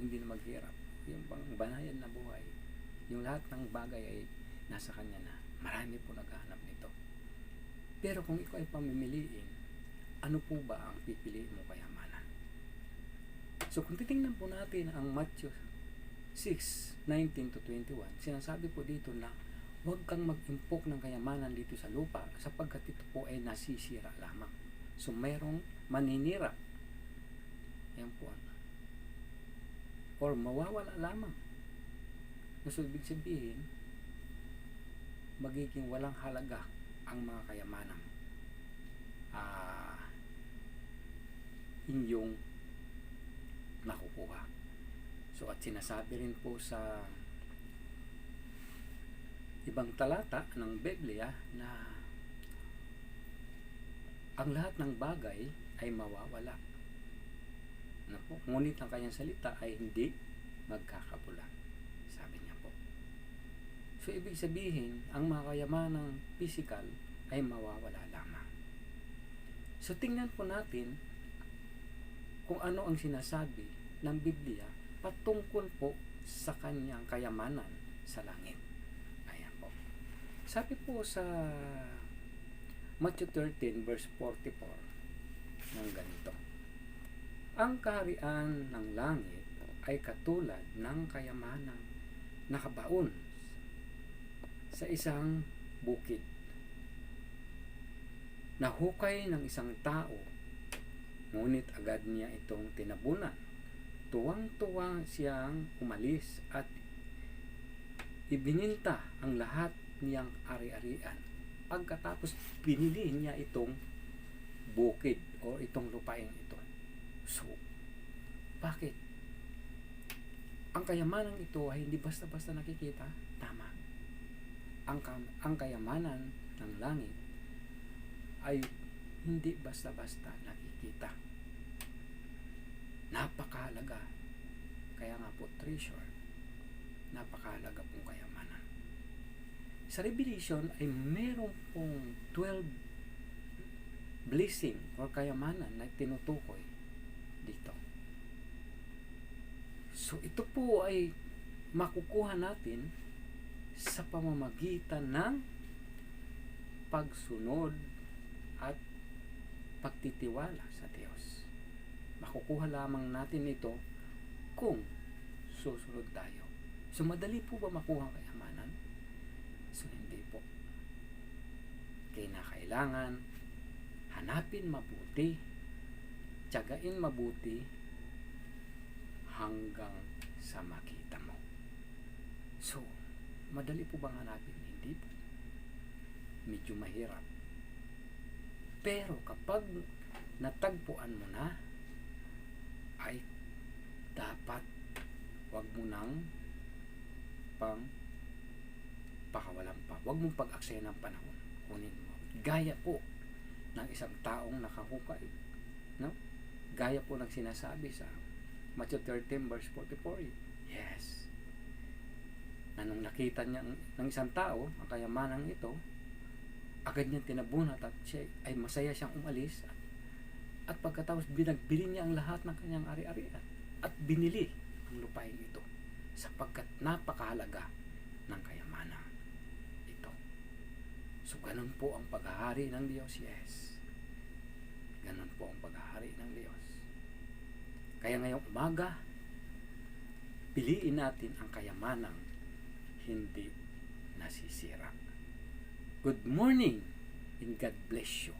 hindi na maghirap. Yung pang banayan na buhay, yung lahat ng bagay ay nasa kanya na. Marami po naghahanap nito. Pero kung ikaw ay pamimiliin, ano po ba ang pipiliin mo kayamanan? So kung titingnan po natin ang Matthew 6:19 to 21, sinasabi po dito na huwag kang mag-impok ng kayamanan dito sa lupa sapagkat ito po ay nasisira lamang. So mayroong maninira. Yan po. Or mawawala lamang. So ibig sabihin, magiging walang halaga ang mga kayamanang inyong nakukuha. So at sinasabi rin po sa ibang talata ng Biblia na ang lahat ng bagay ay mawawala. Ano po? Ngunit ang kanyang salita ay hindi magkakapula. Sabi niya po. So, ibig sabihin, ang mga kayamanang physical ay mawawala lamang. So, tingnan po natin kung ano ang sinasabi ng Biblia patungkol po sa kanyang kayamanan sa langit. Ayan po. Sabi po sa Matthew 13 verse 44 ng ganito. Ang kaharian ng langit ay katulad ng kayamanang nakabaon sa isang bukid. Nahukay ng isang tao, ngunit agad niya itong tinabunan. Tuwang-tuwa siyang umalis at ibininta ang lahat niyang ari-arian. Pagkatapos binili niya itong bukid o itong lupain ito. So, bakit? Ang kayamanan ito ay hindi basta-basta nakikita. Tama. Ang kayamanan ng langit ay hindi basta-basta nakikita. Napakahalaga. Kaya nga po treasure. Napakahalaga pong kayamanan. Sa Revelation ay meron pong 12 blessing or kayamanan na tinutukoy dito. So ito po ay makukuha natin sa pamamagitan ng pagsunod at pagtitiwala sa Diyos. Makukuha lamang natin ito kung susunod tayo. So madali po ba makuha ang kayamanan? So hindi po. Kailangan hanapin mabuti, tiyagain mabuti hanggang sa makita mo. So, madali po bang hanapin? Hindi po. Medyo mahirap. Pero kapag natagpuan mo na, ay dapat wag mo nang pakawalan pa. Wag mong pag-aksaya ng panahon. Kunin mo. Gaya po ng isang taong nakahukay. No? Gaya po ng sinasabi sa Matthew 13 verse 44. Yes. Na nung nakita niya ng isang tao, ang kayamanang ito, agad niyang tinabunat at siya ay masaya siyang umalis at pagkatapos binagbili niya ang lahat ng kanyang ari-arian at binili ang lupain ito sapagkat napakahalaga ng kayamanan ito. So ganun po ang paghahari ng Diyos. Yes. Ganun po ang paghahari ng Diyos. Kaya ngayong umaga, piliin natin ang kayamanang hindi nasisira. Good morning and God bless you.